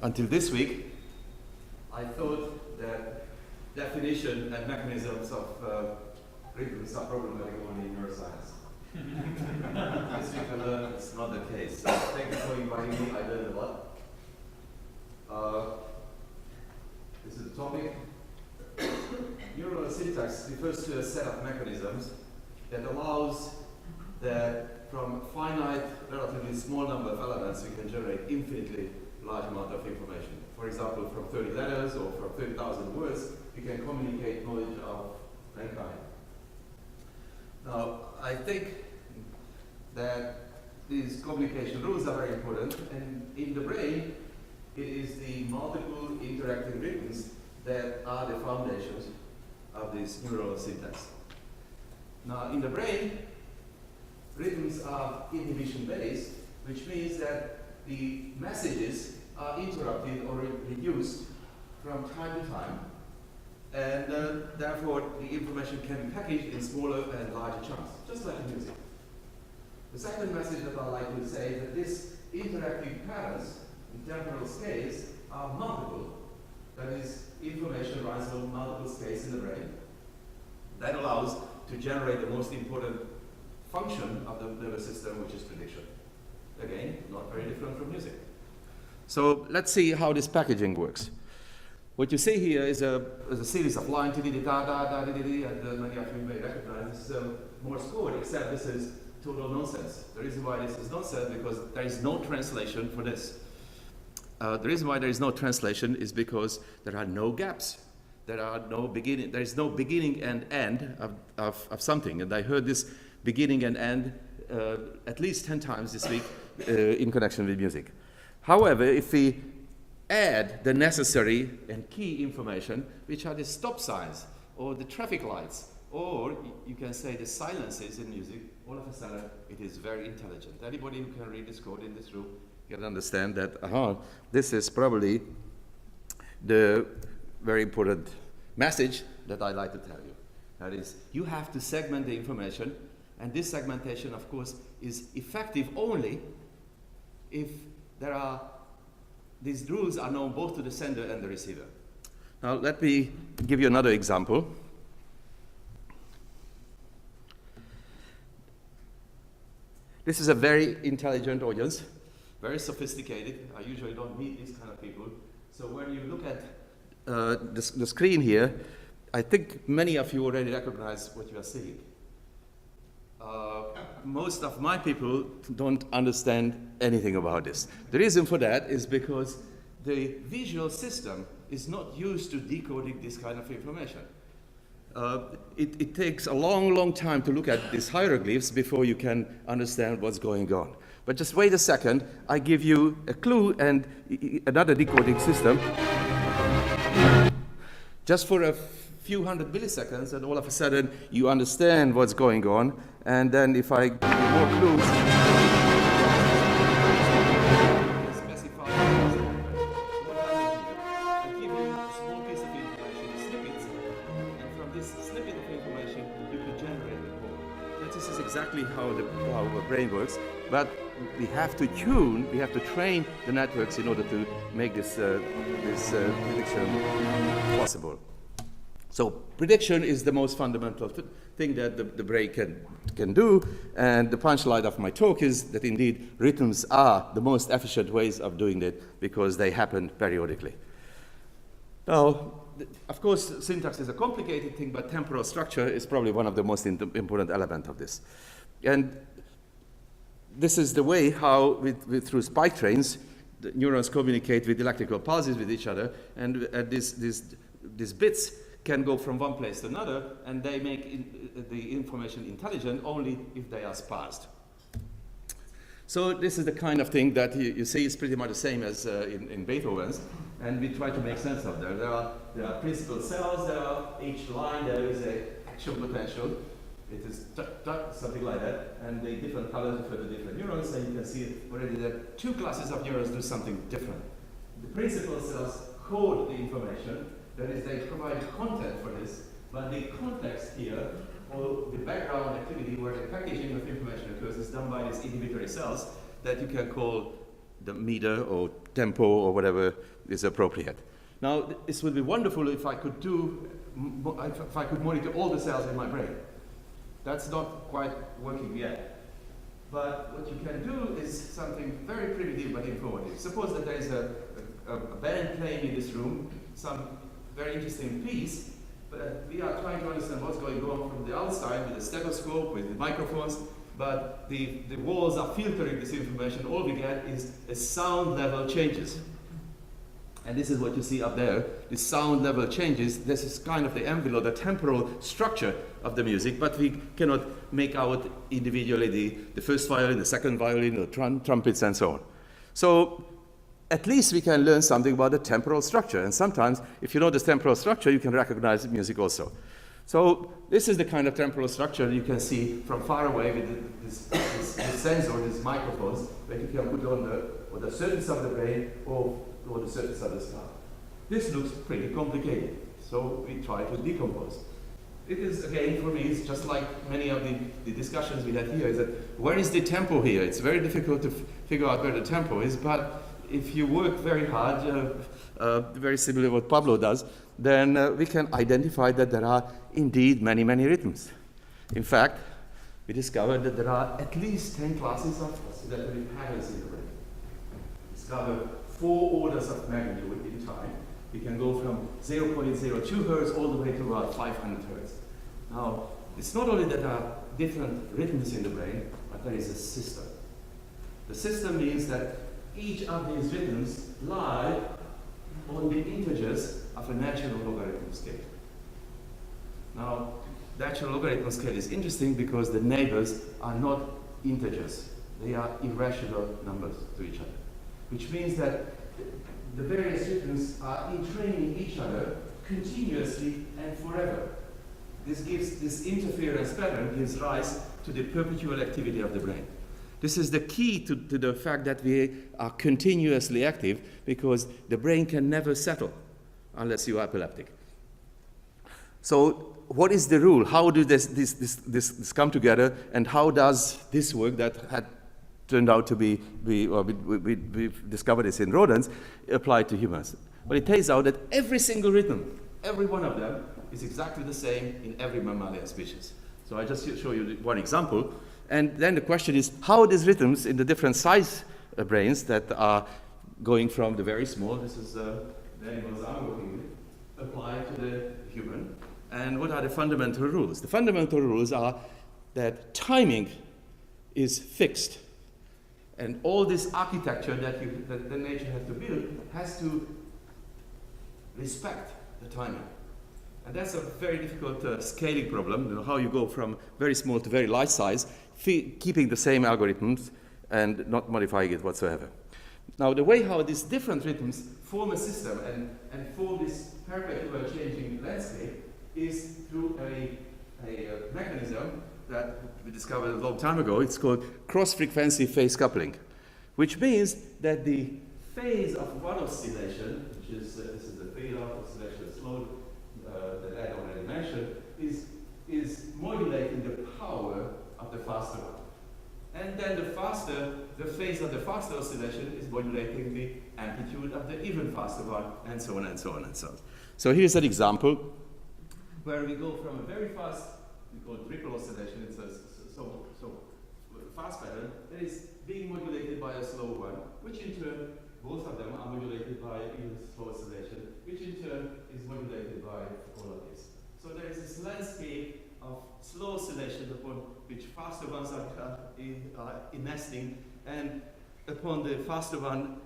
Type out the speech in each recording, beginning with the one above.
Until this week, I thought that definition and mechanisms of rhythms are problematic only in neuroscience. This week I learned it's not the case. So thank you for inviting me. I learned a lot. This is the topic. Neuronal syntax refers to a set of mechanisms that allows that from a finite, relatively small number of elements, we can generate infinitely large amount of information. For example, from 30 letters or from 30,000 words, we can communicate knowledge of mankind. Now, I think that these communication rules are very important, and in the brain, it is the multiple interacting rhythms that are the foundations of this neural syntax. Now, in the brain, rhythms are inhibition-based, which means that the messages are interrupted or reduced from time to time, and therefore the information can be packaged in smaller and larger chunks, just like in music. The second message that I'd like to say is that these interactive patterns in temporal scales are multiple. That is, information runs over multiple scales in the brain. That allows to generate the most important function of the nervous system, which is prediction. Again, not very different from music. So let's see how this packaging works. What you see here is a series of lines, and many of you may recognize this is Morse code, except this is total nonsense. The reason why this is nonsense is because there is no translation for this. The reason why there is no translation is because there are no gaps. There is no beginning and end of something. And I heard this beginning and end at least 10 times this week in connection with music. However, if we add the necessary and key information, which are the stop signs or the traffic lights, or you can say the silences in music, all of a sudden it is very intelligent. Anybody who can read this code in this room can understand that this is probably the very important message that I'd like to tell you. That is, you have to segment the information, and this segmentation, of course, is effective only if these rules are known both to the sender and the receiver. Now, let me give you another example. This is a very intelligent audience, very sophisticated. I usually don't meet these kind of people. So when you look at the screen here, I think many of you already recognize what you are seeing. Most of my people don't understand anything about this. The reason for that is because the visual system is not used to decoding this kind of information. It takes a long, long time to look at these hieroglyphs before you can understand what's going on. But just wait a second, I give you a clue and another decoding system. Just for a few hundred milliseconds, and all of a sudden you understand what's going on. And then if I give you more clues, specify I give you a small piece of information, snippets, and from this snippet of information you can generate the code. This is exactly how the brain works, but we have to train the networks in order to make this prediction possible. So prediction is the most fundamental thing that the brain can do, and the punchline of my talk is that indeed rhythms are the most efficient ways of doing it because they happen periodically. Now, of course, syntax is a complicated thing, but temporal structure is probably one of the most important elements of this. And this is the way how, through spike trains, the neurons communicate with electrical pulses with each other, and these bits can go from one place to another, and they make the information intelligent only if they are sparsed. So this is the kind of thing that you see is pretty much the same as in Beethoven's, and we try to make sense of that. There are principal cells, each line there is an action potential. It is something like that, and the different colors refer to different neurons, and you can see already that two classes of neurons do something different. The principal cells code the information, that is, they provide content for this, but the context here, or the background activity where the packaging of information occurs, is done by these inhibitory cells that you can call the meter or tempo or whatever is appropriate. Now, this would be wonderful if I could monitor all the cells in my brain. That's not quite working yet. But what you can do is something very primitive but informative. Suppose that there is a band playing in this room, some very interesting piece, but we are trying to understand what's going on from the outside with the stethoscope, with the microphones, but the walls are filtering this information. All we get is a sound level changes. And this is what you see up there. The sound level changes. This is kind of the envelope, the temporal structure of the music, but we cannot make out individually the first violin, the second violin, the trumpets, and so on. So at least we can learn something about the temporal structure. And sometimes, if you know this temporal structure, you can recognize music also. So this is the kind of temporal structure you can see from far away with this sensor, these microphones, that you can put on the surface of the brain or the surface of the skull. This looks pretty complicated, so we try to decompose. It is, again, for me, it's just like many of the discussions we had here, is that where is the tempo here? It's very difficult to figure out where the tempo is, but if you work very hard, very similar to what Pablo does, then we can identify that there are indeed many, many rhythms. In fact, we discovered that there are at least 10 classes of oscillatory patterns in the brain. We discovered 4 orders of magnitude in time. We can go from 0.02 hertz all the way to about 500 hertz. Now, it's not only that there are different rhythms in the brain, but there is a system. The system means that each of these rhythms lie on the integers of a natural logarithm scale. Now, natural logarithm scale is interesting because the neighbors are not integers. They are irrational numbers to each other, which means that the various rhythms are entraining each other continuously and forever. This interference pattern gives rise to the perpetual activity of the brain. This is the key to the fact that we are continuously active, because the brain can never settle unless you are epileptic. So what is the rule? How do this come together, and how does this work that had turned out to we discovered this in rodents, apply to humans? Well, it turns out that every single rhythm, every one of them, is exactly the same in every mammalian species. So I just show you one example. And then the question is, how these rhythms in the different size brains that are going from the very small, this is the animals I'm working with, apply to the human. And what are the fundamental rules? The fundamental rules are that timing is fixed. And all this architecture that the nature has to build has to respect the timing. And that's a very difficult scaling problem, you know, how you go from very small to very large size, keeping the same algorithms and not modifying it whatsoever. Now, the way how these different rhythms form a system and form this perpetual changing landscape is through a mechanism that we discovered a long time ago. It's called cross-frequency phase coupling, which means that the phase of one oscillation, which is this is the fade-out oscillation slow that I already mentioned, is modulating the power of the faster one. And then the phase of the faster oscillation is modulating the amplitude of the even faster one, and so on and so on and so on. So here's an example where we go from a very fast, we call it ripple oscillation, it's a so fast pattern that is being modulated by a slow one, which in turn, both of them are modulated by even slow oscillation, which in turn is modulated by all of this. So there is this landscape of slow oscillation upon which faster ones are in nesting, and upon the faster one,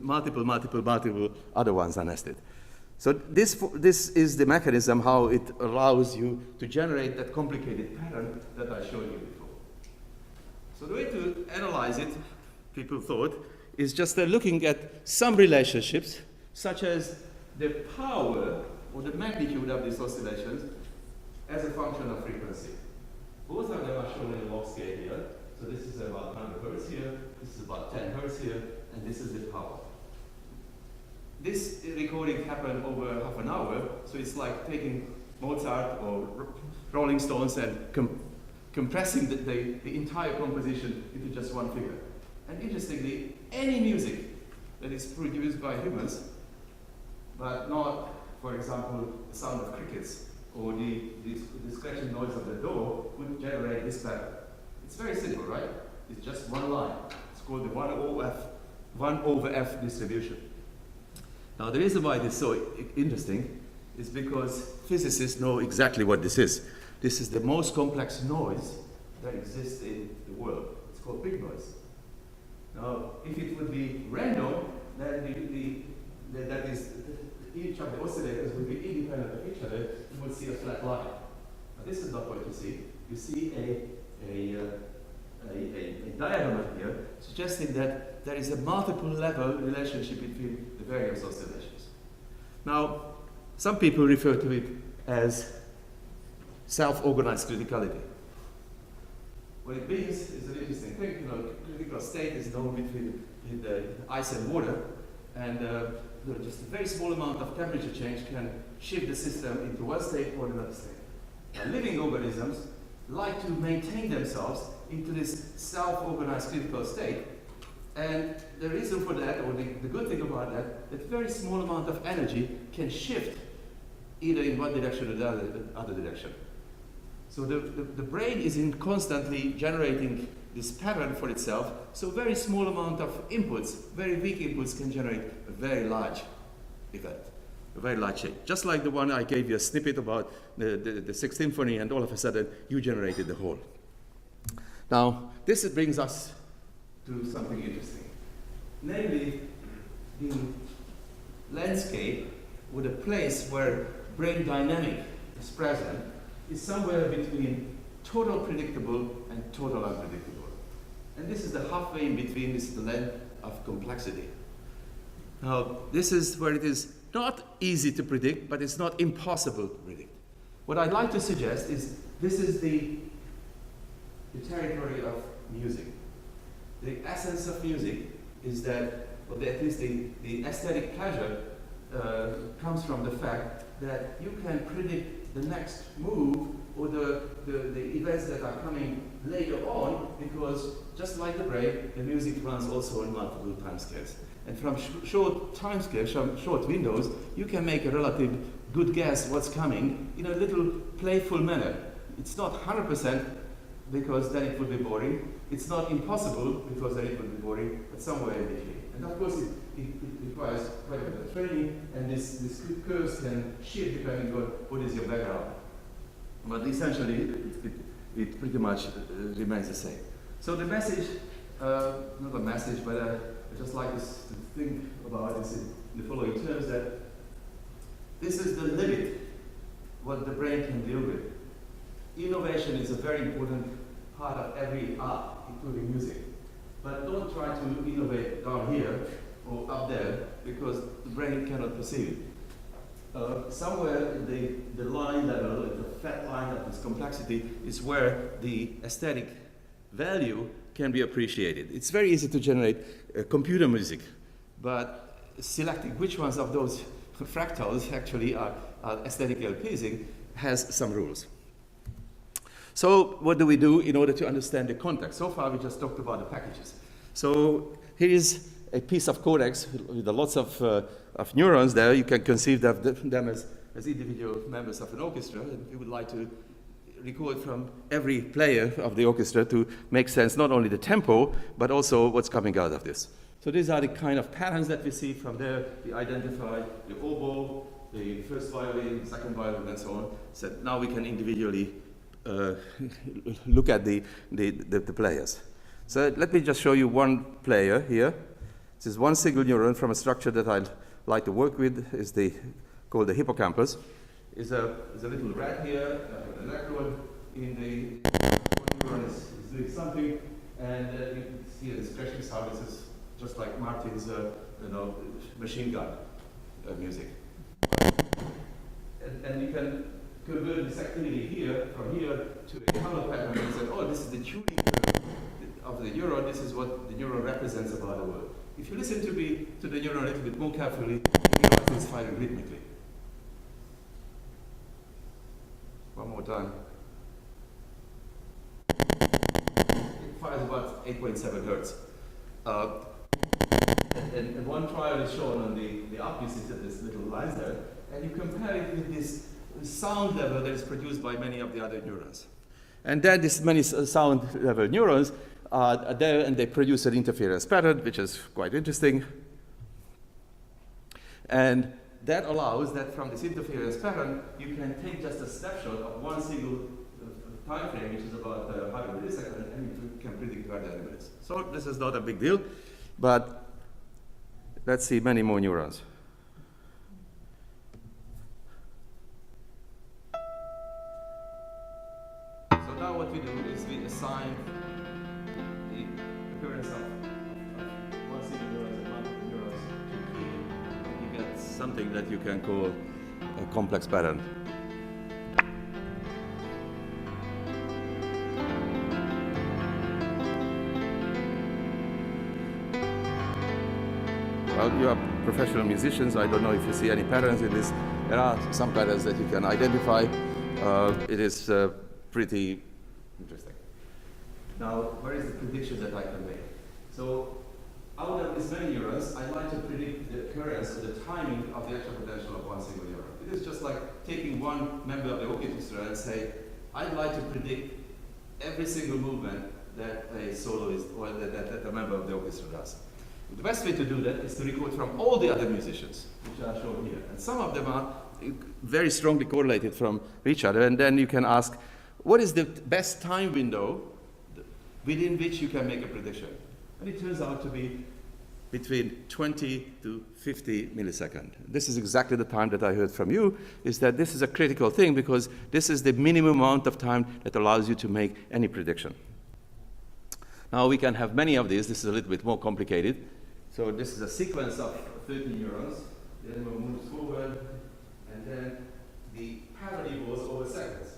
multiple other ones are nested. So this is the mechanism how it allows you to generate that complicated pattern that I showed you before. So the way to analyze it, people thought, is just looking at some relationships, such as the power or the magnitude of these oscillations as a function of frequency. Both of them are shown in a log scale here. So this is about 100 hertz here, this is about 10 hertz here, and this is the power. This recording happened over half an hour, so it's like taking Mozart or Rolling Stones and compressing the entire composition into just one figure. And interestingly, any music that is produced by humans, but not, for example, the sound of crickets or the scratching noise of the door would generate this pattern. It's very simple, right? It's just one line. It's called the 1 over f distribution. Now, the reason why this is so interesting is because physicists know exactly what this is. This is the most complex noise that exists in the world. It's called big noise. Now, if it would be random, then that is, each of the oscillators would be independent of each other. You would see a flat line. Now, this is not what you see. You see a diagram here suggesting that there is a multiple level relationship between the various oscillations. Now, some people refer to it as self-organized criticality. What it means is an interesting thing. You know, critical state is known between the ice and water, and just a very small amount of temperature change can shift the system into one state or another state. Now, living organisms like to maintain themselves into this self-organized critical state, and the reason for that, or the good thing about that, that very small amount of energy can shift either in one direction or the other direction. So the brain is constantly generating this pattern for itself, so very small amount of inputs, very weak inputs can generate a very large event, a very large change. Just like the one I gave you a snippet about the Sixth Symphony, and all of a sudden you generated the whole. Now, this brings us to something interesting. Namely, the landscape, or the place where brain dynamic is present, is somewhere between total predictable and total unpredictable. And this is the halfway in between, this is the length of complexity. Now, this is where it is not easy to predict, but it's not impossible to predict. What I'd like to suggest is this is the territory of music. The essence of music is that, or at least the aesthetic pleasure comes from the fact that you can predict the next move or the events that are coming later on, because just like the brain, the music runs also on multiple timescales. And from short timescales, from short windows, you can make a relative good guess what's coming in a little playful manner. It's not 100%, because then it would be boring. It's not impossible, because then it would be boring, but somewhere in between. And of course, it requires quite a bit of training, and this curves can shift depending on what is your background. But essentially, it pretty much remains the same. So the message, not a message, but I just like us to think about this in the following terms, that this is the limit what the brain can deal with. Innovation is a very important part of every art, including music. But don't try to innovate down here or up there, because the brain cannot perceive it. Somewhere in the line level, the fat line of this complexity, is where the aesthetic value can be appreciated. It's very easy to generate computer music, but selecting which ones of those fractals actually are aesthetically pleasing has some rules. So what do we do in order to understand the context? So far we just talked about the packages. So here is a piece of codex with lots of neurons there. You can conceive of them as individual members of an orchestra, and we would like to record from every player of the orchestra to make sense not only the tempo, but also what's coming out of this. So these are the kind of patterns that we see from there. We identify the oboe, the first violin, second violin, and so on. So now we can individually look at the players. So let me just show you one player here. This is one single neuron from a structure that I like to work with, called the hippocampus. Is a little rat here, an electrode in the neuron is doing something, and you can see the scratching sound. This is just like Martin's machine gun music. And you can convert this activity here, from here, to a color pattern, and say, oh, this is the tuning of the neuron, this is what the neuron represents about the world. If you listen to the neuron a little bit more carefully, you realize it's firing rhythmically. One more time. It fires about 8.7 hertz. And one trial is shown on the up, you see this little lines there, and you compare it with this sound level that is produced by many of the other neurons. And then these many sound level neurons are there, and they produce an interference pattern, which is quite interesting. And that allows that from this interference pattern, you can take just a snapshot of one single time frame, which is about 100 milliseconds, and you can predict where the animal is. So this is not a big deal, but let's see many more neurons. So now what we do is we assign the occurrence of one single neuron and multiple neurons to key, and you get something that you can call a complex pattern. Well, you are professional musicians. I don't know if you see any patterns in this. There are some patterns that you can identify. It is pretty interesting. Now, where is the prediction that I can make? So, out of these many neurons, I'd like to predict the occurrence or the timing of the actual potential of one single neuron. It is just like taking one member of the orchestra and say, I'd like to predict every single movement that a soloist or that a member of the orchestra does. The best way to do that is to record from all the other musicians, which are shown here. And some of them are very strongly correlated from each other. And then you can ask, what is the best time window within which you can make a prediction? And it turns out to be between 20 to 50 milliseconds. This is exactly the time that I heard from you, is that this is a critical thing because this is the minimum amount of time that allows you to make any prediction. Now we can have many of these. This is a little bit more complicated. So this is a sequence of 30 neurons. The animal moves forward, and then the pattern evolves over seconds.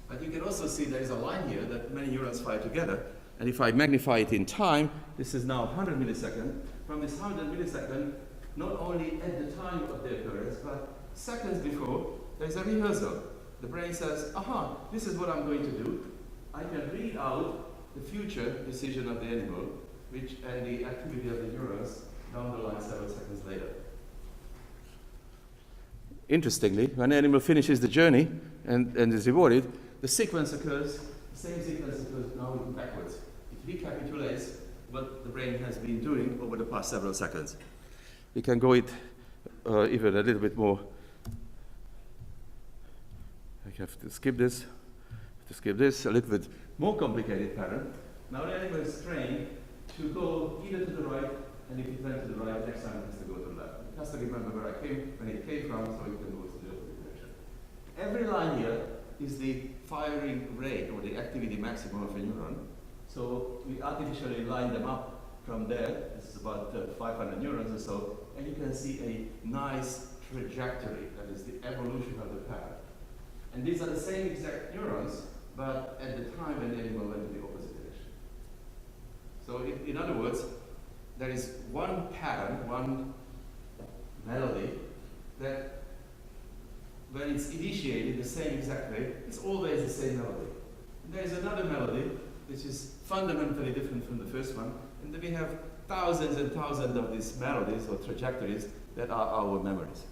But you can also see there is a line here that many neurons fire together. And if I magnify it in time, this is now 100 milliseconds. From this 100 milliseconds, not only at the time of the occurrence, but seconds before, there is a rehearsal. The brain says, aha, this is what I'm going to do. I can read out the future decision of the animal, and the activity of the neurons down the line several seconds later. Interestingly, when the animal finishes the journey and is rewarded, the sequence occurs, the same sequence occurs now backwards. It recapitulates what the brain has been doing over the past several seconds. We can go it even a little bit more. I have to skip this, a little bit more complicated pattern. Now the animal is trained to go either to the right, and if it went to the right, next time it has to go to the left. It has to remember when it came from, so it can go to the opposite direction. Every line here is the firing rate, or the activity maximum of a neuron. So we artificially line them up from there. This is about 500 neurons or so, and you can see a nice trajectory, that is the evolution of the pattern. And these are the same exact neurons, but at the time when the animal went to the opposite direction. So in other words, there is one pattern, one melody, that when it's initiated the same exact way, it's always the same melody. And there is another melody which is fundamentally different from the first one, and then we have thousands and thousands of these melodies or trajectories that are our memories.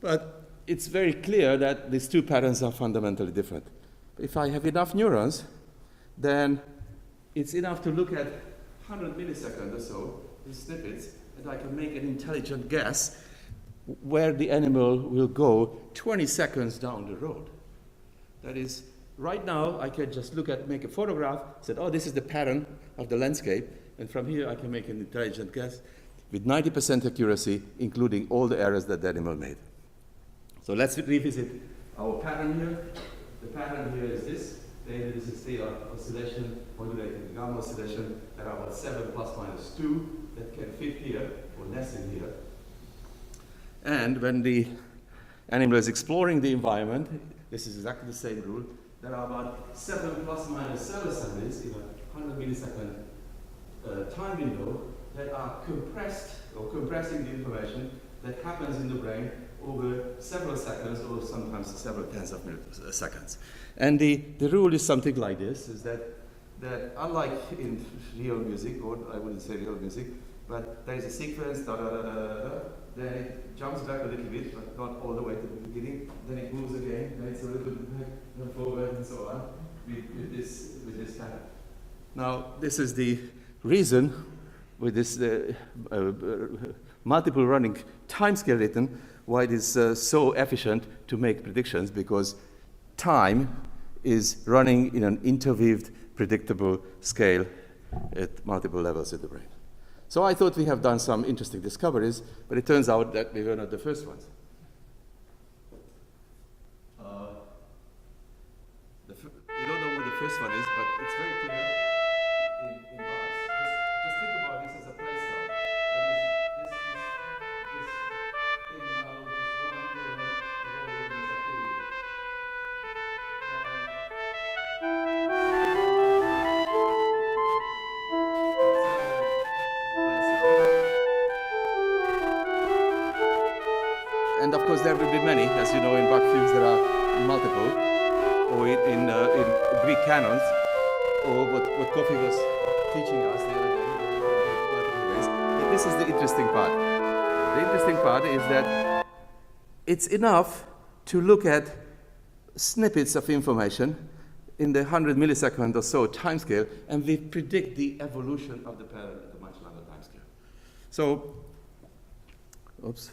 But it's very clear that these two patterns are fundamentally different. If I have enough neurons, then it's enough to look at 100 milliseconds or so, these snippets, and I can make an intelligent guess where the animal will go 20 seconds down the road. That is, right now, I can just make a photograph, say, oh, this is the pattern of the landscape, and from here I can make an intelligent guess with 90% accuracy, including all the errors that the animal made. So let's revisit our pattern here. The pattern here is this. This is the oscillation, modulated gamma oscillation. There are about 7 plus minus 2 that can fit here, or less in here. And when the animal is exploring the environment, this is exactly the same rule. There are about 7 plus minus cell assemblies in a 100 millisecond time window that are compressed, or compressing the information that happens in the brain over several seconds, or sometimes several tens of seconds. And the rule is something like this, is that unlike in real music, or I wouldn't say real music, but there is a sequence, da, da, da, da, da, da. Then it jumps back a little bit, but not all the way to the beginning. Then it moves again, then it's a little bit back and forward and so on with this pattern. Now, this is the reason with this multiple running time skeleton why it is so efficient to make predictions, because time is running in an interweaved, predictable scale at multiple levels of the brain. So I thought we have done some interesting discoveries, but it turns out that we were not the first ones. We don't know what the first one is, but it's very clear in bars. Just think about this as a play cell. That is, this thing now, this one neuron evolving this activity. And of course, there will be many. As you know, in Bach fugues there are multiple, or in Greek canons, or what Kofi was teaching us the other day. But this is the interesting part. The interesting part is that it's enough to look at snippets of information in the 100 millisecond or so time scale, and we predict the evolution of the pattern at a much longer time scale. So, oops.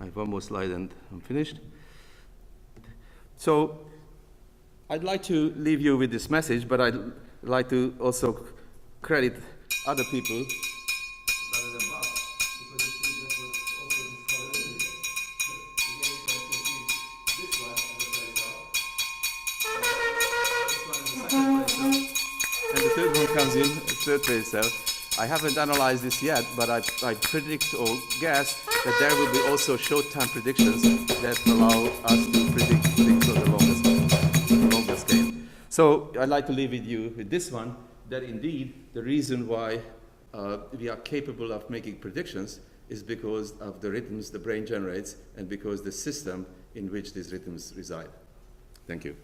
I have one more slide and I'm finished. So I'd like to leave you with this message, but I'd like to also credit other people rather than Bach, because you see that was also discovered earlier. This one is the place out. This one is the second place out. And the third one comes in, the third place out. I haven't analyzed this yet, but I predict or guess that there will be also short-time predictions that allow us to predict things on the longer scale. So I'd like to leave with you with this one, that indeed the reason why we are capable of making predictions is because of the rhythms the brain generates and because the system in which these rhythms reside. Thank you.